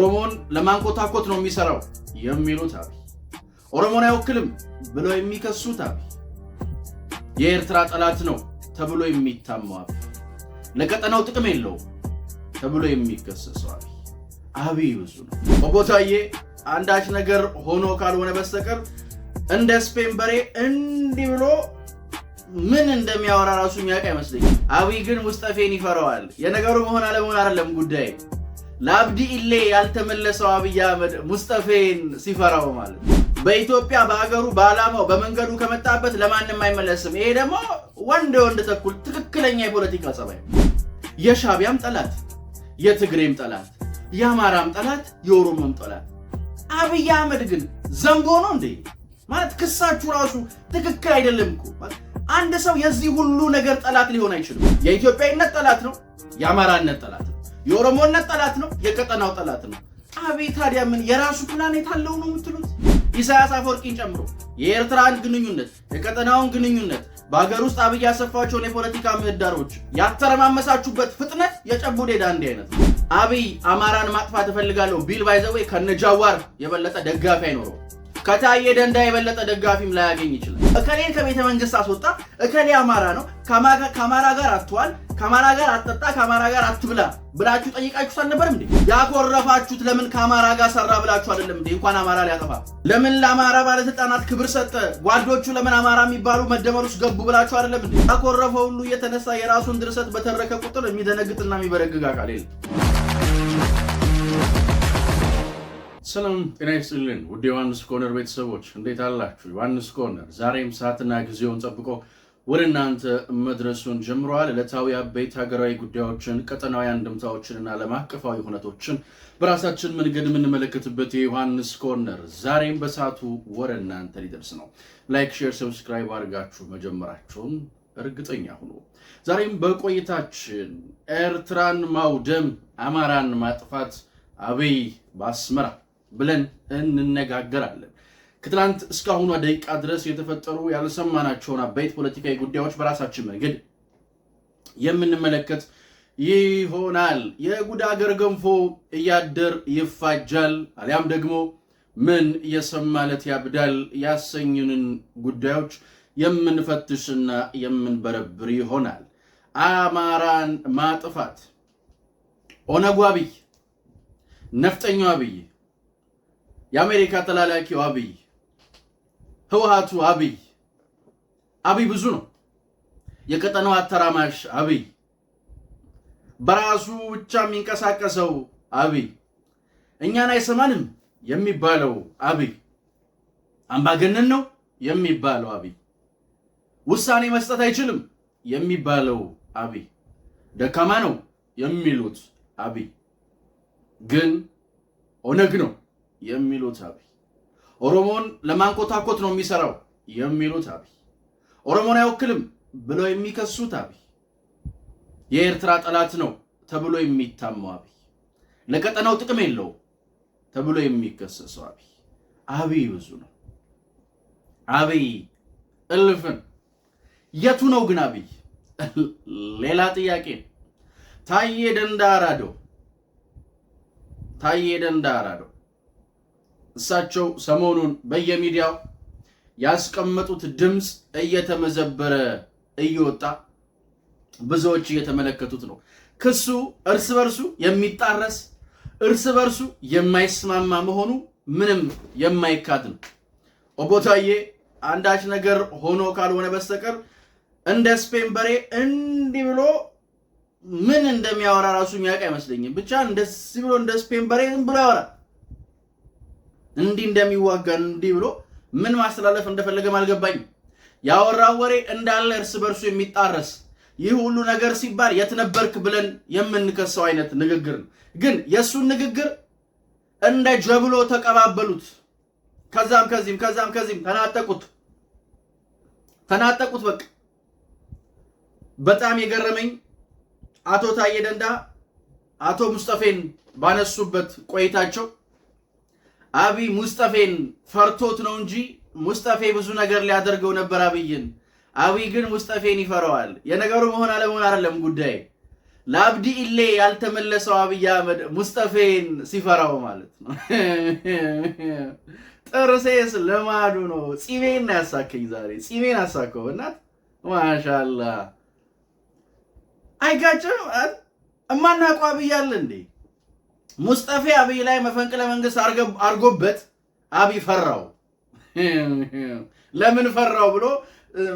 ኦሮሞን ለማንቆታቆት ነው የሚሰራው የሚሉት አብይ፣ ኦሮሞን አይወክልም ብለው የሚከሱት አብይ፣ የኤርትራ ጠላት ነው ተብሎ የሚታማው አብይ፣ ለቀጠናው ጥቅም የለው ተብሎ የሚከሰሰው አብይ ብዙ ነው። ኦቦታዬ አንዳች ነገር ሆኖ ካልሆነ በስተቀር እንደ ስፔን በሬ እንዲህ ብሎ ምን እንደሚያወራ ራሱ የሚያውቅ አይመስለኝም። አብይ ግን ሙስጠፌን ይፈራዋል። የነገሩ መሆን አለመሆን አይደለም ጉዳይ። ለአብዲ ኢሌ ያልተመለሰው አብይ አህመድ ሙስጠፌን ሲፈራው ማለት በኢትዮጵያ በአገሩ በአላማው በመንገዱ ከመጣበት ለማንም አይመለስም። ይሄ ደግሞ ወንድ ተኩል ትክክለኛ የፖለቲካ ጸባይ። የሻቢያም ጠላት፣ የትግሬም ጠላት፣ የአማራም ጠላት፣ የኦሮሞም ጠላት። አብይ አህመድ ግን ዘንቦ ነው እንዴ? ማለት ክሳችሁ ራሱ ትክክል አይደለም እኮ። አንድ ሰው የዚህ ሁሉ ነገር ጠላት ሊሆን አይችልም። የኢትዮጵያዊነት ጠላት ነው፣ የአማራነት ጠላት ነው፣ የኦሮሞነት ጠላት ነው፣ የቀጠናው ጠላት ነው። አብይ ታዲያ ምን የራሱ ፕላኔት አለው ነው የምትሉት? ኢሳያስ አፈወርቂን ጨምሮ የኤርትራን ግንኙነት የቀጠናውን ግንኙነት በሀገር ውስጥ አብይ ያሰፋቸውን የፖለቲካ ምህዳሮች ያተረማመሳችሁበት ፍጥነት የጨቡ ዴዳ እንዲህ አይነት ነው። አብይ አማራን ማጥፋት እፈልጋለሁ ቢል ባይዘዌ ከነጃዋር የበለጠ ደጋፊ አይኖረው። ከታየ ደንዳ የበለጠ ደጋፊም ላያገኝ ይችላል። እከሌን ከቤተ መንግስት አስወጣ፣ እከሌ አማራ ነው፣ ከአማራ ጋር አትዋል፣ ከአማራ ጋር አትጠጣ፣ ከአማራ ጋር አትብላ ብላችሁ ጠይቃችሁ አልነበርም እንዴ? ያኮረፋችሁት ለምን ከአማራ ጋር ሰራ ብላችሁ አይደለም እንዴ? እንኳን አማራ ሊያጠፋ ለምን ለአማራ ባለስልጣናት ክብር ሰጠ፣ ጓዶቹ ለምን አማራ የሚባሉ መደመር ውስጥ ገቡ ብላችሁ አይደለም እንዴ? ያኮረፈ ሁሉ እየተነሳ የራሱን ድርሰት በተረከ ቁጥር የሚደነግጥና የሚበረግግ አካል የለም። ሰላም ጤና ይስጥልን ውድ ዮሐንስ ኮርነር ቤተሰቦች እንዴት አላችሁ? ዮሐንስ ኮርነር ዛሬም ሰዓትና ጊዜውን ጠብቆ ወደ እናንተ መድረሱን ጀምሯል። ዕለታዊ አበይት ሀገራዊ ጉዳዮችን፣ ቀጠናዊ አንድምታዎችንና ዓለም አቀፋዊ ሁነቶችን በራሳችን መንገድ የምንመለከትበት የዮሐንስ ኮርነር ዛሬም በሰዓቱ ወደ እናንተ ሊደርስ ነው። ላይክ፣ ሼር፣ ሰብስክራይብ አድርጋችሁ መጀመራችሁን እርግጠኛ ሁኑ። ዛሬም በቆይታችን ኤርትራን ማውደም፣ አማራን ማጥፋት፣ አብይ በአስመራ ብለን እንነጋገራለን። ከትላንት እስካሁኗ ደቂቃ ድረስ የተፈጠሩ ያልሰማናቸውን አበይት ፖለቲካዊ ጉዳዮች በራሳችን መንገድ የምንመለከት ይሆናል። የጉድ አገር ገንፎ እያደር ይፋጃል፣ አሊያም ደግሞ ምን የሰማለት ያብዳል ያሰኙንን ጉዳዮች የምንፈትሽና የምንበረብር ይሆናል። አማራን ማጥፋት፣ ኦነጉ አብይ፣ ነፍጠኛው አብይ፣ የአሜሪካ ተላላኪው አብይ፣ ህወሓቱ አብይ ብዙ ነው። የቀጠናው አተራማሽ አብይ፣ በራሱ ብቻ የሚንቀሳቀሰው አብይ፣ እኛን አይሰማንም የሚባለው አብይ፣ አምባገነን ነው የሚባለው አብይ፣ ውሳኔ መስጠት አይችልም የሚባለው አብይ፣ ደካማ ነው የሚሉት አብይ፣ ግን ኦነግ ነው የሚሉት አብይ፣ ኦሮሞን ለማንቆታቆት ነው የሚሰራው የሚሉት አብይ፣ ኦሮሞን አይወክልም ብለው የሚከሱት አብይ፣ የኤርትራ ጠላት ነው ተብሎ የሚታማው አብይ፣ ለቀጠናው ጥቅም የለው ተብሎ የሚከሰሰው አብይ ብዙ ነው። አብይ እልፍን የቱ ነው ግን አብይ? ሌላ ጥያቄ። ታዬ ደንዳ አራዶ እሳቸው ሰሞኑን በየሚዲያው ያስቀመጡት ድምፅ እየተመዘበረ እየወጣ ብዙዎች እየተመለከቱት ነው። ክሱ እርስ በርሱ የሚጣረስ እርስ በርሱ የማይስማማ መሆኑ ምንም የማይካድ ነው። ኦቦታዬ አንዳች ነገር ሆኖ ካልሆነ በስተቀር እንደ ስፔን በሬ እንዲህ ብሎ ምን እንደሚያወራ ራሱ የሚያውቅ አይመስለኝም። ብቻ እንደዚህ ብሎ እንደ ስፔን በሬ ዝም ብሎ ያወራ እንዲህ እንደሚዋጋ እንዲህ ብሎ ምን ማስተላለፍ እንደፈለገም አልገባኝም። ያወራው ወሬ እንዳለ እርስ በርሱ የሚጣረስ ይህ ሁሉ ነገር ሲባል የት ነበርክ ብለን የምንከሰው አይነት ንግግር ነው። ግን የሱን ንግግር እንደ ጀብሎ ተቀባበሉት። ከዛም ከዚህም ተናጠቁት። በቃ በጣም የገረመኝ አቶ ታዬ ደንዳ አቶ ሙስጠፌን ባነሱበት ቆይታቸው አብይ ሙስጠፌን ፈርቶት ነው እንጂ ሙስጠፌ ብዙ ነገር ሊያደርገው ነበር አብይን። አብይ ግን ሙስጠፌን ይፈራዋል። የነገሩ መሆን አለመሆን አይደለም ጉዳይ። ለአብዲ ኢሌ ያልተመለሰው አብይ አህመድ ሙስጠፌን ሲፈራው ማለት ነው። ጥርሴስ ለማዱ ነው። ጺሜን ያሳከኝ ዛሬ ጺሜን አሳከው እናት ማሻአላ። አይጋጭም እማናውቀው አብይ አለ እንዴ? ሙስጠፌ አብይ ላይ መፈንቅለ መንግስት አርጎበት አብይ ፈራው። ለምን ፈራው ብሎ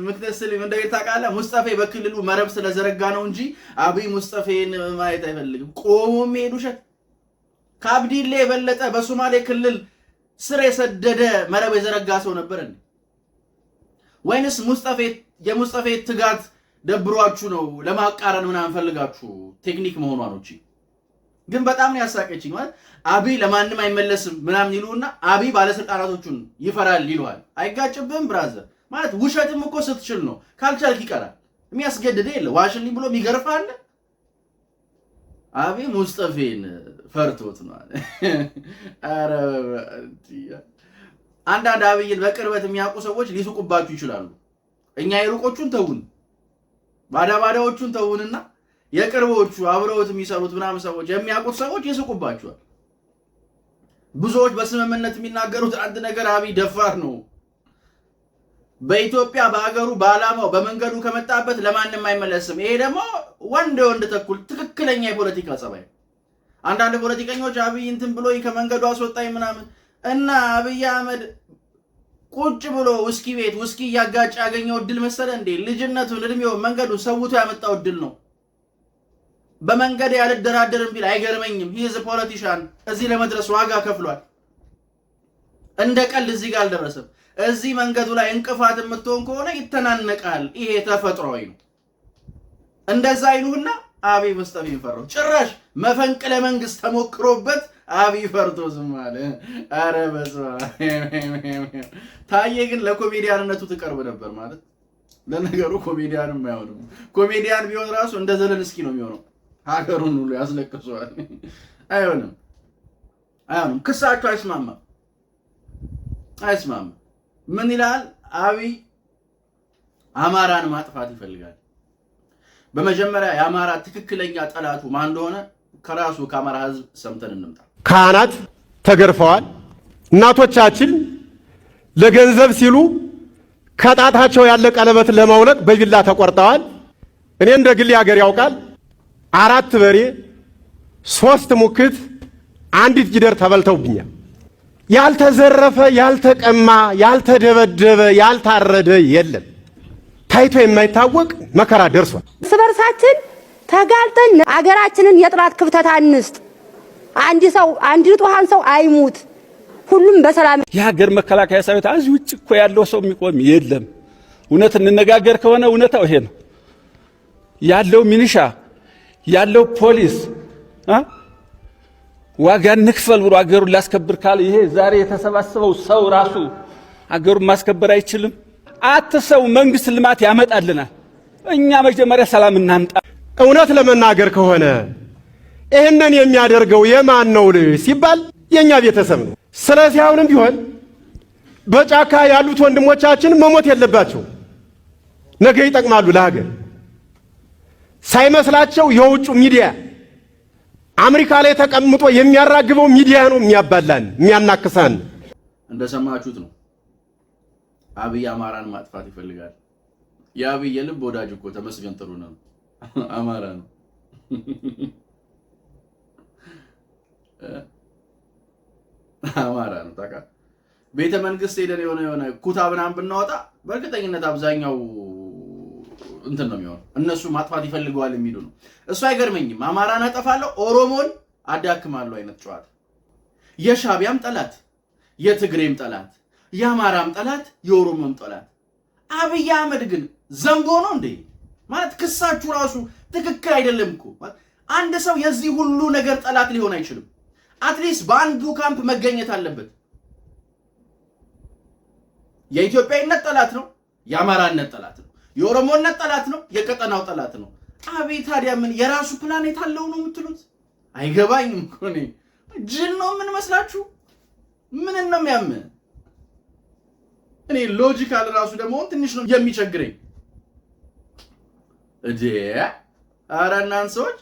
ምክንያቱም እንደዚህ ታውቃለህ፣ ሙስጠፌ በክልሉ መረብ ስለዘረጋ ነው እንጂ አብይ ሙስጠፌን ማየት አይፈልግም። ቆሞ ሄዱ ሸት ከአብዲሌ የበለጠ በሶማሌ ክልል ስር የሰደደ መረብ የዘረጋ ሰው ነበር እንዴ? ወይንስ የሙስጠፌ ትጋት ደብሯችሁ ነው ለማቃረን ምናምን ፈልጋችሁ ቴክኒክ መሆኗ ነው እንጂ። ግን በጣም ነው ያሳቀችኝ ማለት አብይ ለማንም አይመለስም ምናምን ይሉና አብይ ባለስልጣናቶቹን ይፈራል ይሏል። አይጋጭብህም ብራዘር? ማለት ውሸትም እኮ ስትችል ነው፣ ካልቻልክ ይቀራል። የሚያስገድደ የለ ዋሽልኝ ብሎ የሚገርፍ አለ። አብይ ሙስጠፌን ፈርቶት ነው። አረ አንዳንድ አብይን በቅርበት የሚያውቁ ሰዎች ሊሱቁባችሁ ይችላሉ። እኛ የሩቆቹን ተውን፣ ባዳባዳዎቹን ተውንና የቅርቦቹ አብረውት የሚሰሩት ምናምን ሰዎች የሚያውቁት ሰዎች ይሱቁባችኋል። ብዙዎች በስምምነት የሚናገሩት አንድ ነገር አብይ ደፋር ነው፣ በኢትዮጵያ በአገሩ በአላማው በመንገዱ ከመጣበት ለማንም አይመለስም። ይሄ ደግሞ ወንድ ተኩል ትክክለኛ የፖለቲካ ጸባይ። አንዳንድ ፖለቲከኞች አብይ እንትን ብሎ ከመንገዱ አስወጣኝ ምናምን እና አብይ አህመድ ቁጭ ብሎ ውስኪ ቤት ውስኪ እያጋጭ ያገኘው እድል መሰለ እንዴ? ልጅነቱን እድሜውን መንገዱን ሰውቶ ያመጣው እድል ነው። በመንገድ ያልደራደርም ቢል አይገርመኝም። ሂዝ ፖለቲሻን እዚህ ለመድረስ ዋጋ ከፍሏል። እንደ ቀልድ እዚህ ጋር አልደረሰም። እዚህ መንገዱ ላይ እንቅፋት የምትሆን ከሆነ ይተናነቃል። ይሄ ተፈጥሯዊ ነው። እንደዛ አይኑና አብይ ሙስጠፌን ፈራው። ጭራሽ መፈንቅለ መንግስት ተሞክሮበት አብይ ፈርቶ ዝም አለ። አረ በስመ አብ። ታዬ ግን ለኮሜዲያንነቱ ትቀርብ ነበር ማለት። ለነገሩ ኮሜዲያንም አይሆንም። ኮሜዲያን ቢሆን ራሱ እንደ ዘለንስኪ ነው የሚሆነው። ሀገሩን ሁሉ ያስለቅሰዋል። አይሆንም። ክሳቸው አይስማማም። ምን ይላል አብይ? አማራን ማጥፋት ይፈልጋል። በመጀመሪያ የአማራ ትክክለኛ ጠላቱ ማን እንደሆነ ከራሱ ከአማራ ህዝብ ሰምተን እንምጣ። ካህናት ተገርፈዋል። እናቶቻችን ለገንዘብ ሲሉ ከጣታቸው ያለ ቀለበት ለማውለቅ በቢላ ተቆርጠዋል። እኔ እንደ ግሌ ሀገር ያውቃል 4 በሬ 3 ሙክት አንዲት ጊደር ተበልተውብኛል። ያልተዘረፈ ያልተቀማ ያልተደበደበ ያልታረደ የለም። ታይቶ የማይታወቅ መከራ ደርሷል። እርስ በርሳችን ተጋልጠን አገራችንን የጥላት ክፍተት አንስጥ። አንድ ንጹሃን ሰው አይሙት። ሁሉም በሰላም የሀገር መከላከያ ሰራዊት እዚህ ውጭ እኮ ያለው ሰው የሚቆም የለም። እውነት እንነጋገር ከሆነ እውነታው ይሄ ነው። ያለው ሚኒሻ ያለው ፖሊስ ዋጋ እንክፈል ብሎ አገሩን ሊያስከብር ካለ ይሄ ዛሬ የተሰባሰበው ሰው ራሱ አገሩን ማስከበር አይችልም። አትሰው መንግስት ልማት ያመጣልናል። እኛ መጀመሪያ ሰላም እናምጣ። እውነት ለመናገር ከሆነ ይሄንን የሚያደርገው የማን ነው ሲባል የኛ ቤተሰብ ነው። ስለዚህ አሁንም ቢሆን በጫካ ያሉት ወንድሞቻችን መሞት የለባቸው። ነገ ይጠቅማሉ ለሀገር። ሳይመስላቸው የውጭ ሚዲያ አሜሪካ ላይ ተቀምጦ የሚያራግበው ሚዲያ ነው የሚያባላን የሚያናክሳን። እንደሰማችሁት ነው። አብይ አማራን ማጥፋት ይፈልጋል። የአብይ የልብ ወዳጅ እኮ ተመስገን ጥሩነህ አማራ ነው። አማራ ነው ታውቃለህ። ቤተ መንግስት ሄደን የሆነ ኩታ ምናምን ብናወጣ በእርግጠኝነት አብዛኛው እንትን ነው የሚሆነው። እነሱ ማጥፋት ይፈልገዋል የሚሉ ነው። እሱ አይገርመኝም። አማራን አጠፋለሁ ኦሮሞን አዳክማለሁ አይነት ጨዋታ። የሻቢያም ጠላት፣ የትግሬም ጠላት፣ የአማራም ጠላት፣ የኦሮሞም ጠላት። አብይ አህመድ ግን ዘንቦ ነው እንዴ? ማለት ክሳችሁ ራሱ ትክክል አይደለም እኮ። አንድ ሰው የዚህ ሁሉ ነገር ጠላት ሊሆን አይችልም። አትሊስት በአንዱ ካምፕ መገኘት አለበት። የኢትዮጵያዊነት ጠላት ነው፣ የአማራነት ጠላት ነው፣ የኦሮሞነት ጠላት ነው፣ የቀጠናው ጠላት ነው። አብይ ታዲያ ምን የራሱ ፕላኔት አለው ነው የምትሉት? አይገባኝም እኮ እኔ። ጅን ነው ምን መስላችሁ? ምን ነው የሚያምን? እኔ ሎጂካል ራሱ ደግሞ ትንሽ ነው የሚቸግረኝ። ኧረ እናንተ ሰዎች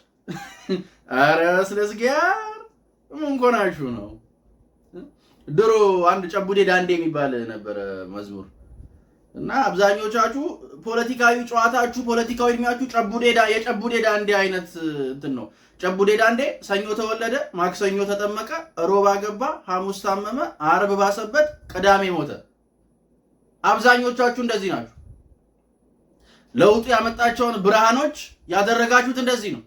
አረ ስለዝጊያር ምን ኮናችሁ ነው? ድሮ አንድ ጨቡዴ ዳንዴ የሚባል ነበር መዝሙር እና አብዛኞቻችሁ ፖለቲካዊ ጨዋታችሁ ፖለቲካዊ እድሜያችሁ የጨቡዴ ዳንዴ አይነት እንትን ነው። ጨቡዴ ዳንዴ ሰኞ ተወለደ፣ ማክሰኞ ተጠመቀ፣ ሮብ አገባ፣ ሐሙስ ታመመ፣ አርብ ባሰበት፣ ቅዳሜ ሞተ። አብዛኞቻችሁ እንደዚህ ናችሁ። ለውጡ ያመጣቸውን ብርሃኖች ያደረጋችሁት እንደዚህ ነው።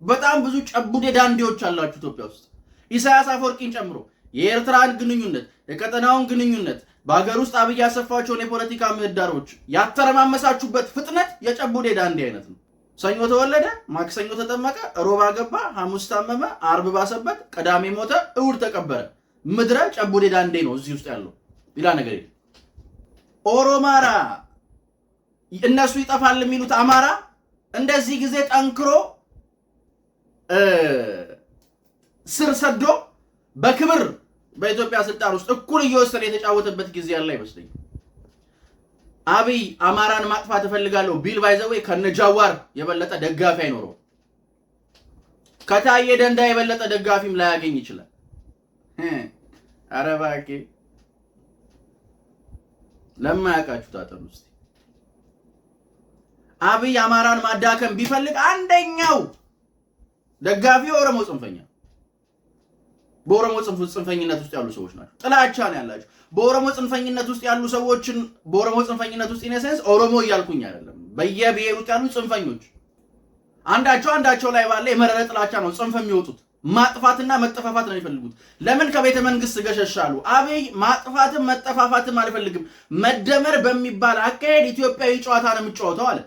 በጣም ብዙ ጨቡዴ ዳንዴዎች አላችሁ ኢትዮጵያ ውስጥ ኢሳያስ አፈወርቂን ጨምሮ የኤርትራን ግንኙነት የቀጠናውን ግንኙነት በአገር ውስጥ አብይ ያሰፋቸውን የፖለቲካ ምህዳሮች ያተረማመሳችሁበት ፍጥነት የጨቡዴ ዳንዴ አይነት ነው። ሰኞ ተወለደ፣ ማክሰኞ ተጠመቀ፣ ሮብ አገባ፣ ሐሙስ ታመመ፣ አርብ ባሰበት፣ ቅዳሜ ሞተ፣ እሑድ ተቀበረ። ምድረ ጨቡዴ ዳንዴ ነው እዚህ ውስጥ ያለው። ሌላ ነገር የለም። ኦሮማራ እነሱ ይጠፋል የሚሉት አማራ እንደዚህ ጊዜ ጠንክሮ ስር ሰዶ በክብር በኢትዮጵያ ስልጣን ውስጥ እኩል እየወሰነ የተጫወተበት ጊዜ ያለ አይመስለኝም። አብይ አማራን ማጥፋት እፈልጋለሁ ቢል ባይዘዌ ከነጃዋር የበለጠ ደጋፊ አይኖረው። ከታየ ደንዳ የበለጠ ደጋፊም ላያገኝ ይችላል። ኧረ እባክህ ለማያውቃችሁ ታጠሩ እስቲ። አብይ አማራን ማዳከም ቢፈልግ አንደኛው ደጋፊ ኦሮሞ ጽንፈኛ፣ በኦሮሞ ጽንፈኝነት ውስጥ ያሉ ሰዎች ናቸው። ጥላቻ ነው ያላቸው በኦሮሞ ጽንፈኝነት ውስጥ ያሉ ሰዎችን። በኦሮሞ ጽንፈኝነት ውስጥ ኢነሰንስ ኦሮሞ እያልኩኝ አይደለም፣ በየብሔሩ ውስጥ ያሉ ጽንፈኞች አንዳቸው ላይ ባለ የመረረ ጥላቻ ነው ጽንፍ የሚወጡት። ማጥፋትና መጠፋፋት ነው የሚፈልጉት። ለምን ከቤተ መንግስት ገሸሻሉ? አብይ ማጥፋትም መጠፋፋትም አልፈልግም፣ መደመር በሚባል አካሄድ ኢትዮጵያዊ ጨዋታ ነው የምጫወተው አለ።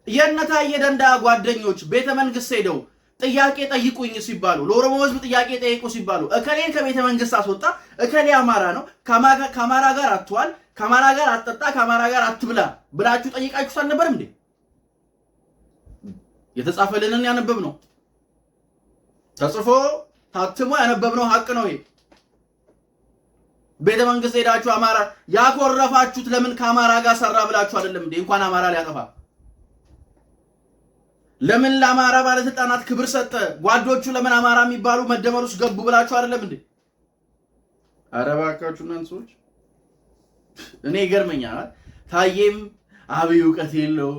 የነታየ ደንዳ ጓደኞች ቤተ መንግስት ሄደው ጥያቄ ጠይቁኝ ሲባሉ፣ ለኦሮሞ ህዝብ ጥያቄ ጠይቁ ሲባሉ እከሌን ከቤተ መንግስት አስወጣ፣ እከሌ አማራ ነው፣ ከአማራ ጋር አትዋል፣ ከአማራ ጋር አትጠጣ፣ ከአማራ ጋር አትብላ ብላችሁ ጠይቃችሁ አልነበርም እንዴ? የተጻፈልንን ያነበብ ነው፣ ተጽፎ ታትሞ ያነበብነው ሀቅ ነው። ይሄ ቤተ መንግስት ሄዳችሁ አማራ ያኮረፋችሁት ለምን ከአማራ ጋር ሰራ ብላችሁ አይደለም እንዴ? እንኳን አማራ ሊያጠፋ ለምን ለአማራ ባለስልጣናት ክብር ሰጠ? ጓዶቹ ለምን አማራ የሚባሉ መደመር ውስጥ ገቡ ብላችሁ አይደለም እንዴ? ኧረ እባካችሁ እናንተ ሰዎች፣ እኔ ይገርመኛል። ታዬም አብይ እውቀት የለው፣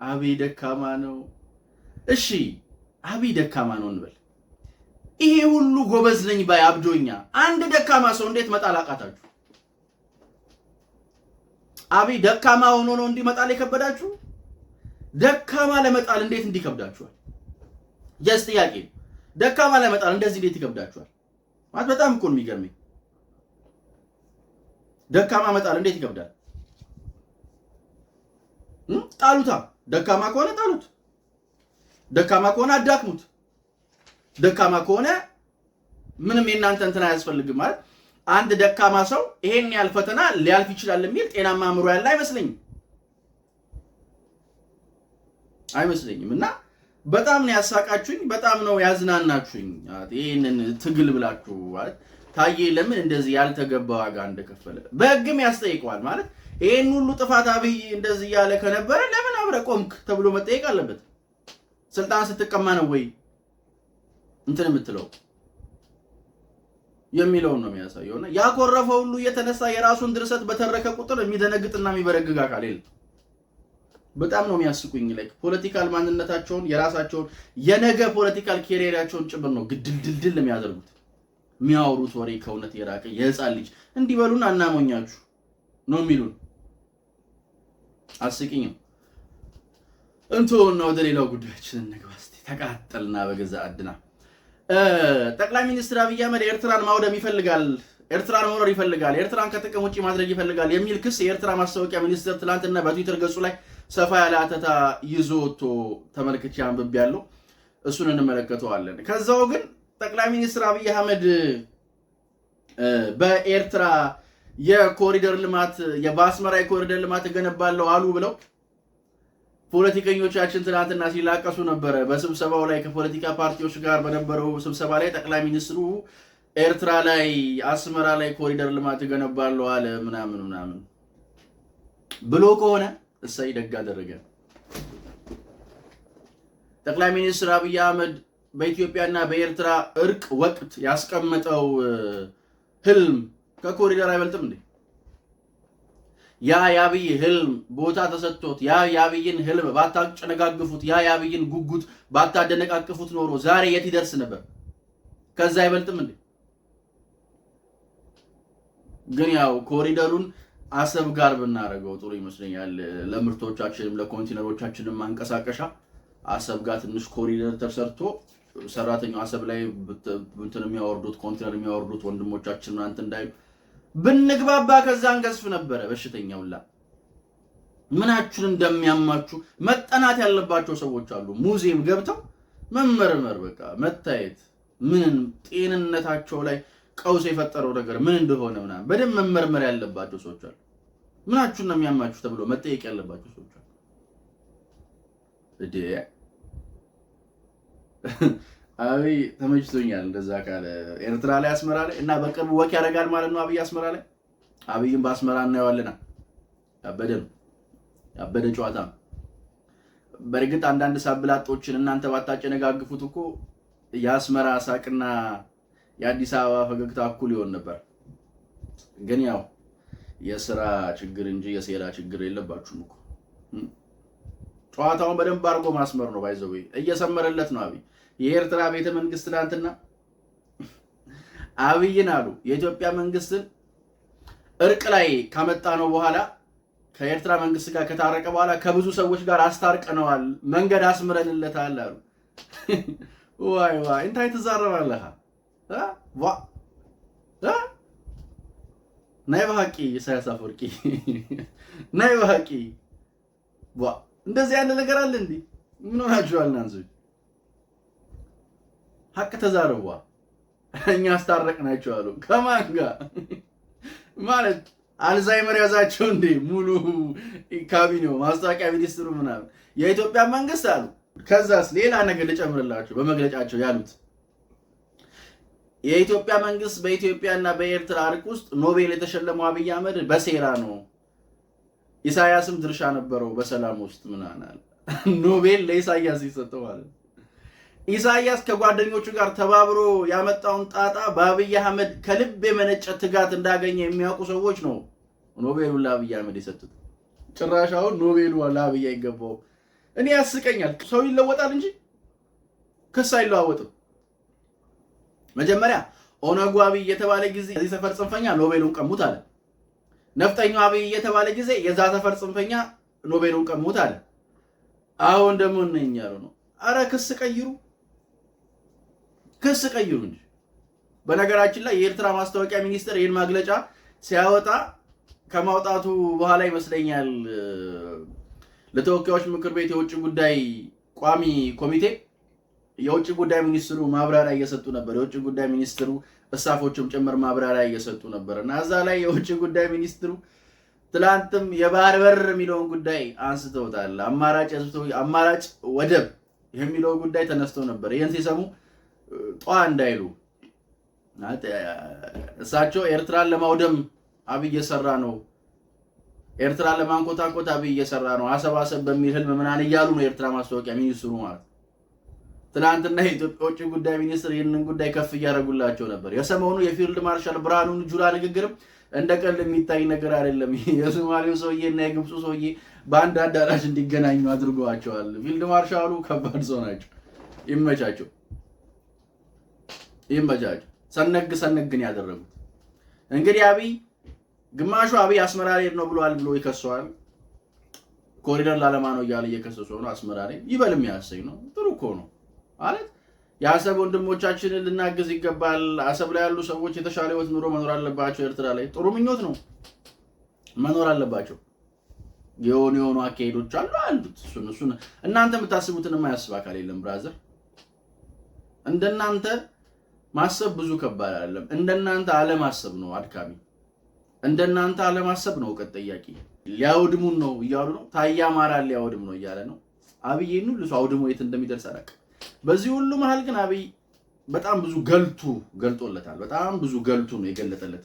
አብይ ደካማ ነው። እሺ አብይ ደካማ ነው እንበል። ይሄ ሁሉ ጎበዝ ነኝ ባይ አብዶኛ አንድ ደካማ ሰው እንዴት መጣል አቃታችሁ? አብይ ደካማ ሆኖ ነው እንዲመጣል የከበዳችሁ? ደካማ ለመጣል እንዴት እንዲከብዳችኋል? ጀስት ጥያቄ። ደካማ ለመጣል እንደዚህ እንዴት ይከብዳችኋል? ማለት በጣም እኮ ነው የሚገርመኝ። ደካማ መጣል እንዴት ይከብዳል? ጣሉታ። ደካማ ከሆነ ጣሉት። ደካማ ከሆነ አዳክሙት። ደካማ ከሆነ ምንም የእናንተ እንትን አያስፈልግም። ማለት አንድ ደካማ ሰው ይሄን ያህል ፈተና ሊያልፍ ይችላል የሚል ጤናማ አእምሮ ያለ አይመስለኝም። እና በጣም ነው ያሳቃችሁኝ፣ በጣም ነው ያዝናናችሁኝ። ይሄንን ትግል ብላችሁ ማለት ታዬ ለምን እንደዚህ ያልተገባ ዋጋ እንደከፈለ በህግም ያስጠይቀዋል። ማለት ይሄን ሁሉ ጥፋት አብይ እንደዚህ ያለ ከነበረ ለምን አብረ ቆምክ ተብሎ መጠየቅ አለበት። ስልጣን ስትቀማ ነው ወይ እንትን የምትለው የሚለውን ነው የሚያሳየውና ያኮረፈው ሁሉ እየተነሳ የራሱን ድርሰት በተረከ ቁጥር የሚደነግጥና የሚበረግግ አካል የለም። በጣም ነው የሚያስቁኝ። ላይ ፖለቲካል ማንነታቸውን የራሳቸውን የነገ ፖለቲካል ኬሪየራቸውን ጭምር ነው ግድልድል የሚያደርጉት። የሚያወሩት ወሬ ከእውነት የራቀ የህፃን ልጅ እንዲበሉን አናሞኛችሁ ነው የሚሉን። አስቂኝ ነው። እንቶና ወደ ሌላው ጉዳያችን እንግባ እስቲ። ተቃጠልና በገዛ አድና ጠቅላይ ሚኒስትር አብይ አህመድ ኤርትራን ማውደም ይፈልጋል፣ ኤርትራን መውረር ይፈልጋል፣ ኤርትራን ከጥቅም ውጪ ማድረግ ይፈልጋል የሚል ክስ የኤርትራ ማስታወቂያ ሚኒስትር ትላንትና በትዊተር ገጹ ላይ ሰፋ ያለ አተታ ይዞ ወጥቶ ተመልክቼ አንብቤያለሁ። እሱን እንመለከተዋለን። ከዛው ግን ጠቅላይ ሚኒስትር አብይ አህመድ በኤርትራ የኮሪደር ልማት የባስመራ የኮሪደር ልማት ገነባለው አሉ ብለው ፖለቲከኞቻችን ትናንትና ሲላቀሱ ነበረ። በስብሰባው ላይ ከፖለቲካ ፓርቲዎች ጋር በነበረው ስብሰባ ላይ ጠቅላይ ሚኒስትሩ ኤርትራ ላይ አስመራ ላይ ኮሪደር ልማት ገነባለው አለ ምናምን ብሎ ከሆነ እሰይ ደግ አደረገ። ጠቅላይ ሚኒስትር አብይ አህመድ በኢትዮጵያና በኤርትራ እርቅ ወቅት ያስቀመጠው ህልም ከኮሪደር አይበልጥም እንዴ? ያ የአብይ ህልም ቦታ ተሰጥቶት ያ የአብይን ህልም ባታጨነጋግፉት ያ የአብይን ጉጉት ባታደነቃቅፉት ኖሮ ዛሬ የት ይደርስ ነበር? ከዛ አይበልጥም እንዴ? ግን ያው ኮሪደሩን አሰብ ጋር ብናደርገው ጥሩ ይመስለኛል። ለምርቶቻችንም ለኮንቴነሮቻችንም ማንቀሳቀሻ አሰብ ጋር ትንሽ ኮሪደር ተሰርቶ ሰራተኛው አሰብ ላይ እንትን የሚያወርዱት ኮንቴነር የሚያወርዱት ወንድሞቻችን እናንተ እንዳይሉ ብንግባባ ከዛን ገዝፍ ነበረ። በሽተኛውላ ምናችሁን እንደሚያማችሁ መጠናት ያለባቸው ሰዎች አሉ። ሙዚየም ገብተው መመርመር በቃ መታየት ምን ጤንነታቸው ላይ ቀውስ የፈጠረው ነገር ምን እንደሆነ ምናምን በደንብ መመርመር ያለባቸው ሰዎች አሉ። ምናችሁን ነው የሚያማችሁ ተብሎ መጠየቅ ያለባቸው ሰዎች አሉ። እዴ አብይ ተመችቶኛል። እንደዛ ካለ ኤርትራ ላይ አስመራ ላይ እና በቅርቡ ወክ ያደርጋል ማለት ነው። አብይ አስመራ ላይ አብይን በአስመራ እናየዋለና ያበደ ጨዋታ። በእርግጥ አንዳንድ ሳብላጦችን እናንተ ባታጨነጋግፉት እኮ የአስመራ ሳቅና የአዲስ አበባ ፈገግታ እኩል ይሆን ነበር። ግን ያው የሥራ ችግር እንጂ የሴራ ችግር የለባችሁም እኮ። ጨዋታውን በደንብ አድርጎ ማስመር ነው። ባይዘው እየሰመረለት ነው አብይ። የኤርትራ ቤተ መንግስት ትናንትና አብይን አሉ የኢትዮጵያ መንግስትን እርቅ ላይ ካመጣ ነው በኋላ ከኤርትራ መንግስት ጋር ከታረቀ በኋላ ከብዙ ሰዎች ጋር አስታርቀነዋል፣ መንገድ አስምረንለታል አሉ። ዋይ እንታይ ትዛረባለህ? ናይ ባቂ ኢሳያስ አፈወርቂ ናይ ባቂ እንደዚህ ያለ ነገር አለ እንዴ? ምን ሆናችኋል እናንተ? ሀቅ ተዛረቧ። እኛ አስታረቅናቸው አሉ። ከማን ጋር ማለት አልዛይመር ያዛቸው እንዴ? ሙሉ ካቢኔው ማስታወቂያ ሚኒስትሩ ምናምን የኢትዮጵያ መንግስት አሉ። ከዛስ ሌላ ነገር ልጨምርላችሁ። በመግለጫቸው ያሉት የኢትዮጵያ መንግስት በኢትዮጵያና በኤርትራ እርቅ ውስጥ ኖቤል የተሸለመው አብይ አህመድ በሴራ ነው፣ ኢሳያስም ድርሻ ነበረው በሰላም ውስጥ ምናምን። ኖቤል ለኢሳያስ ይሰጠው ማለት ነው። ኢሳያስ ከጓደኞቹ ጋር ተባብሮ ያመጣውን ጣጣ በአብይ አህመድ ከልብ የመነጨ ትጋት እንዳገኘ የሚያውቁ ሰዎች ነው ኖቤሉን ለአብይ አህመድ የሰጡት። ጭራሻውን ኖቤሉ ለአብይ አይገባው። እኔ ያስቀኛል። ሰው ይለወጣል እንጂ ክስ አይለዋወጥም። መጀመሪያ ኦነጉ አብይ የተባለ ጊዜ የዚህ ሰፈር ጽንፈኛ ኖቤሉን ቀሙት አለ። ነፍጠኛው አብይ የተባለ ጊዜ የዛ ሰፈር ጽንፈኛ ኖቤሉን ቀሙት አለ። አሁን ደግሞ እነኛሩ ነው። አረ ክስ ቀይሩ እንጂ። በነገራችን ላይ የኤርትራ ማስታወቂያ ሚኒስቴር ይህን መግለጫ ሲያወጣ ከማውጣቱ በኋላ ይመስለኛል ለተወካዮች ምክር ቤት የውጭ ጉዳይ ቋሚ ኮሚቴ የውጭ ጉዳይ ሚኒስትሩ ማብራሪያ እየሰጡ ነበር። የውጭ ጉዳይ ሚኒስትሩ እሳፎችም ጭምር ማብራሪያ እየሰጡ ነበር እና እዛ ላይ የውጭ ጉዳይ ሚኒስትሩ ትላንትም የባህር በር የሚለውን ጉዳይ አንስተውታል። አማራጭ ወደብ የሚለው ጉዳይ ተነስቶ ነበር። ይህን ሲሰሙ ጧ እንዳይሉ እሳቸው ኤርትራን ለማውደም አብይ እየሰራ ነው፣ ኤርትራን ለማንኮታኮት አብይ እየሰራ ነው፣ አሰባሰብ በሚል ህልም ምናምን እያሉ ነው የኤርትራ ማስታወቂያ ሚኒስትሩ ማለት። ትናንትና የኢትዮጵያ ውጭ ጉዳይ ሚኒስትር ይህንን ጉዳይ ከፍ እያደረጉላቸው ነበር። የሰሞኑ የፊልድ ማርሻል ብርሃኑ ጁላ ንግግርም እንደ ቀልድ የሚታይ ነገር አይደለም። የሶማሌው ሰውዬና የግብፁ ሰውዬ በአንድ አዳራሽ እንዲገናኙ አድርገዋቸዋል። ፊልድ ማርሻሉ ከባድ ሰው ናቸው። ይመቻቸው። ሰነግን ያደረጉት እንግዲህ አብይ ግማሹ አብይ አስመራ ላይ ነው ብሏል ብሎ ይከሰዋል። ኮሪደር ላለማ ነው እያለ እየከሰሰው ነው። አስመራ ላይ ይበልም ያሰኝ ነው። ጥሩ እኮ ነው ማለት የአሰብ ወንድሞቻችንን ልናግዝ ይገባል። አሰብ ላይ ያሉ ሰዎች የተሻለ ህይወት ኑሮ መኖር አለባቸው። ኤርትራ ላይ ጥሩ ምኞት ነው መኖር አለባቸው። የሆኑ አካሄዶች አሉት። እሱን እናንተ የምታስቡትን የማያስብ አካል የለም ብራዘር። እንደናንተ ማሰብ ብዙ ከባድ አይደለም። እንደናንተ አለማሰብ ነው አድካሚ። እንደናንተ አለማሰብ ነው እውቀት ጠያቂ። ሊያውድሙን ነው እያሉ ነው። ታያ ማራ ሊያውድም ነው እያለ ነው አብይን ሁሉ ሰው አውድሞ የት እንደሚደርስ አላውቅም። በዚህ ሁሉ መሃል ግን አብይ በጣም ብዙ ገልጦለታል። በጣም ብዙ ገልቱ ነው የገለጠለት።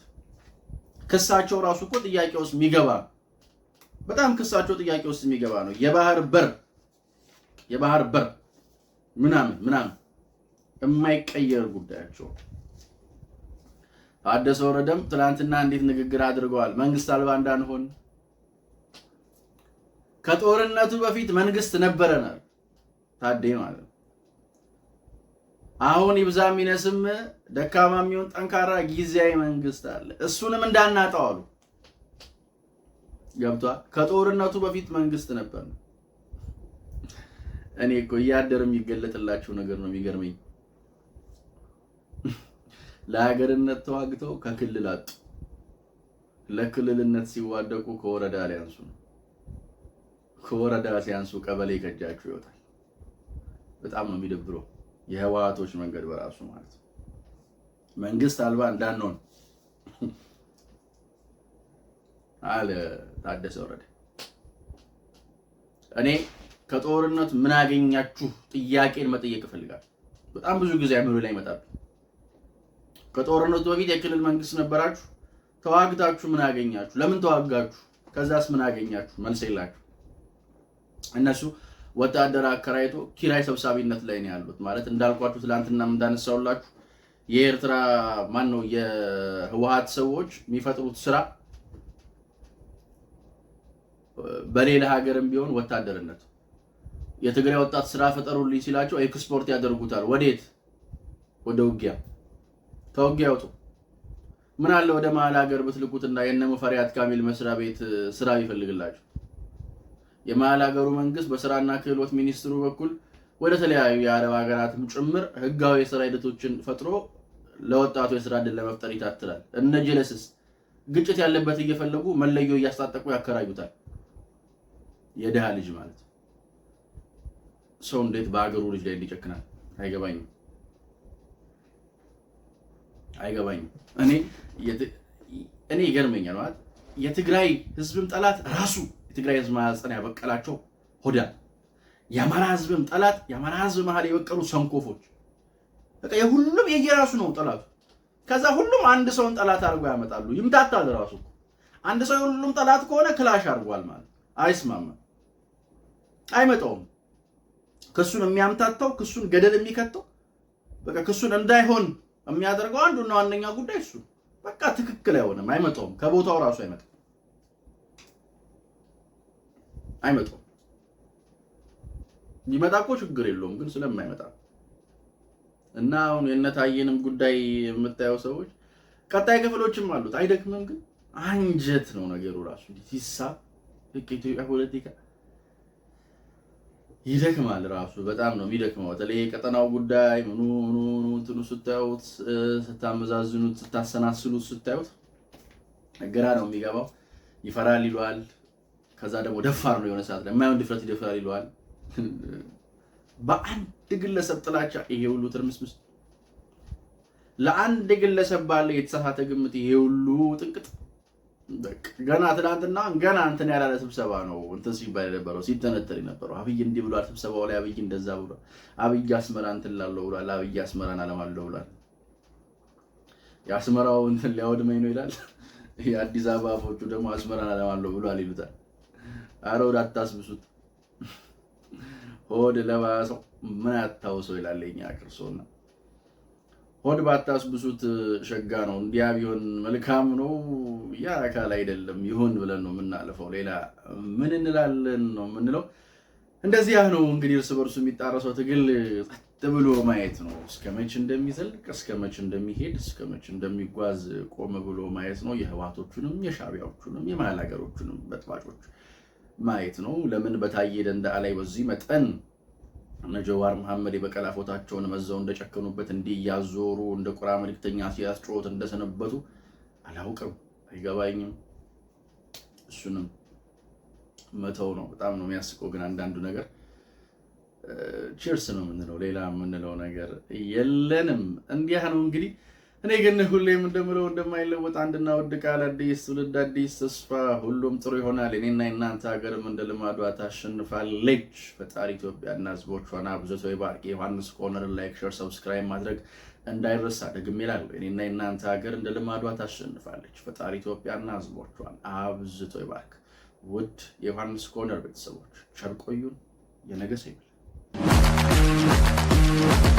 ክሳቸው ራሱ እኮ ጥያቄ ውስጥ የሚገባ በጣም ክሳቸው ጥያቄ ውስጥ የሚገባ ነው። የባህር በር ምናምን የማይቀየር ጉዳያቸው። ታደሰ ወረደም ትናንትና እንዴት ንግግር አድርገዋል? መንግስት አልባ እንዳንሆን ከጦርነቱ በፊት መንግስት ነበረናል ታዴ ማለት ነው። አሁን ይብዛም ይነስም ደካማም ይሁን ጠንካራ ጊዜያዊ መንግስት አለ፣ እሱንም እንዳናጣው አሉ። ገብቷል። ከጦርነቱ በፊት መንግስት ነበር። እኔ እኮ እያደር የሚገለጥላችሁ ነገር ነው የሚገርመኝ። ለሀገርነት ተዋግተው ከክልል አጡ፣ ለክልልነት ሲዋደቁ ከወረዳ ሊያንሱ ነው። ከወረዳ ሲያንሱ ቀበሌ ከጃችሁ ይወጣል። በጣም ነው የሚደብረው የህወሓቶች መንገድ በራሱ ማለት ነው። መንግስት አልባ እንዳንሆን አለ ታደሰ ወረደ። እኔ ከጦርነት ምን አገኛችሁ ጥያቄን መጠየቅ እፈልጋለሁ። በጣም ብዙ ጊዜ አእምሮ ላይ ይመጣል። ከጦርነቱ በፊት የክልል መንግስት ነበራችሁ፣ ተዋግታችሁ ምን አገኛችሁ? ለምን ተዋጋችሁ? ከዛስ ምን አገኛችሁ? መልስ የላችሁ። እነሱ ወታደር አከራይቶ ኪራይ ሰብሳቢነት ላይ ነው ያሉት። ማለት እንዳልኳችሁ ትላንትና እንዳነሳውላችሁ የኤርትራ ማነው የህወሓት ሰዎች የሚፈጥሩት ስራ በሌላ ሀገርም ቢሆን ወታደርነት። የትግራይ ወጣት ስራ ፈጠሩልኝ ሲላቸው ኤክስፖርት ያደርጉታል። ወዴት? ወደ ውጊያ። ከውጊያ ያወጡ። ምን አለ ወደ መሀል ሀገር ብትልኩትና የነ ሙፈሪያት ካሚል መስሪያ ቤት ስራ ይፈልግላችሁ። የመሀል ሀገሩ መንግስት በስራና ክህሎት ሚኒስትሩ በኩል ወደ ተለያዩ የአረብ ሀገራትም ጭምር ህጋዊ የስራ ሂደቶችን ፈጥሮ ለወጣቱ የስራ ዕድል ለመፍጠር ይታትራል። እነ ጀለስስ ግጭት ያለበት እየፈለጉ መለዮ እያስታጠቁ ያከራዩታል። የደሃ ልጅ ማለት ሰው እንዴት በአገሩ ልጅ ላይ እንዲጨክናል? አይገባኝም። እኔ ይገርመኛል ማለት የትግራይ ህዝብም ጠላት ራሱ የትግራይ ህዝብ ማህፀን ያበቀላቸው ሆዳ፣ የአማራ ህዝብም ጠላት የአማራ ህዝብ መሀል የበቀሉ ሰንኮፎች፣ በቃ የሁሉም የየራሱ ነው ጠላቱ። ከዛ ሁሉም አንድ ሰውን ጠላት አድርጎ ያመጣሉ። ይምታታል ራሱ። አንድ ሰው ሁሉም ጠላት ከሆነ ክላሽ አድርጓል ማለት አይስማማም፣ አይመጣውም። ክሱን የሚያምታታው ክሱን ገደል የሚከተው በቃ ክሱን እንዳይሆን የሚያደርገው አንዱና ዋነኛ ጉዳይ እሱ በቃ ትክክል አይሆንም፣ አይመጣውም። ከቦታው ራሱ አይመጣውም። ሊመጣ እኮ ችግር የለውም ግን ስለማይመጣ እና አሁን የነታየንም ጉዳይ የምታየው ሰዎች ቀጣይ ክፍሎችም አሉት። አይደክምም ግን አንጀት ነው ነገሩ ራሱ ሲሳብ የኢትዮጵያ ፖለቲካ ይደክማል ራሱ በጣም ነው የሚደክመው። በተለይ ቀጠናው ጉዳይ ምኑ እንትኑ ስታዩት፣ ስታመዛዝኑት፣ ስታሰናስሉት ስታዩት ግራ ነው የሚገባው። ይፈራል ይሏል። ከዛ ደግሞ ደፋር ነው የሆነ ሰዓት ላይ የማይሆን ድፍረት ይደፍራል ይሏል። በአንድ ግለሰብ ጥላቻ ይሄ ሁሉ ትርምስምስ፣ ለአንድ ግለሰብ ባለ የተሳሳተ ግምት ይሄ ሁሉ ጥንቅጥ። ገና ትናንትና ገና እንትን ያላለ ስብሰባ ነው እንትን ሲባል የነበረው ሲተነተር የነበረው አብይ እንዲህ ብሏል፣ ስብሰባው ላይ አብይ እንደዛ ብሏል፣ አብይ አስመራ እንትን ላለው ብሏል፣ አብይ አስመራን አለማለው ብሏል። የአስመራው እንትን ሊያወድመኝ ነው ይላል፣ የአዲስ አበባ ፎቹ ደግሞ አስመራን አለማለው ብሏል ይሉታል። አረ ወደ አታስብሱት፣ ሆድ ለባሰው ምን አታውሰው ይላል የኛ ክርስቶና። ሆድ ባታስብሱት ሸጋ ነው። እንዲያ ቢሆን መልካም ነው። ያ አካል አይደለም ይሁን ብለን ነው የምናልፈው። ሌላ ምን እንላለን ነው የምንለው። እንደዚህ ነው እንግዲህ እርስ በርሱ የሚጣረሰው ትግል ጸጥ ብሎ ማየት ነው። እስከመቼ እንደሚዘልቅ፣ እስከመቼ እንደሚሄድ፣ እስከመቼ እንደሚጓዝ ቆም ብሎ ማየት ነው። የህወሓቶቹንም የሻዕቢያዎቹንም የመሀል ሀገሮቹንም በጥባጮች ማየት ነው። ለምን በታየ ደንደዓ ላይ በዚህ መጠን እነ ጀዋር መሐመድ የበቀል አፎታቸውን መዘው እንደጨከኑበት እንዲህ እያዞሩ እንደ ቁራ መልክተኛ ሲያስጮት እንደሰነበቱ አላውቅም፣ አይገባኝም። እሱንም መተው ነው። በጣም ነው የሚያስቀው ግን አንዳንዱ ነገር ቺርስ ነው የምንለው፣ ሌላ የምንለው ነገር የለንም። እንዲያ ነው እንግዲህ። እኔ ግን ሁሌም እንደምለው እንደማይለወጥ አንድና ውድ ቃል፣ አዲስ ትውልድ አዲስ ተስፋ፣ ሁሉም ጥሩ ይሆናል። እኔና እናንተ ሀገርም እንደ ልማዷ ታሸንፋለች። ፈጣሪ ኢትዮጵያና ሕዝቦቿን አብዝቶ ይባርክ። ዮሐንስ ኮርነር ላይክ፣ ሼር፣ ሰብስክራይብ ማድረግ እንዳይረሳ። ደግሜ እላለሁ እኔና እናንተ ሀገር እንደ ልማዷ ታሸንፋለች። ፈጣሪ ኢትዮጵያና ሕዝቦቿን አብዝቶ ይባርክ። ውድ የዮሐንስ ኮርነር ቤተሰቦች ቸር ቆዩን። የነገ ሰው ይበለን። ነው።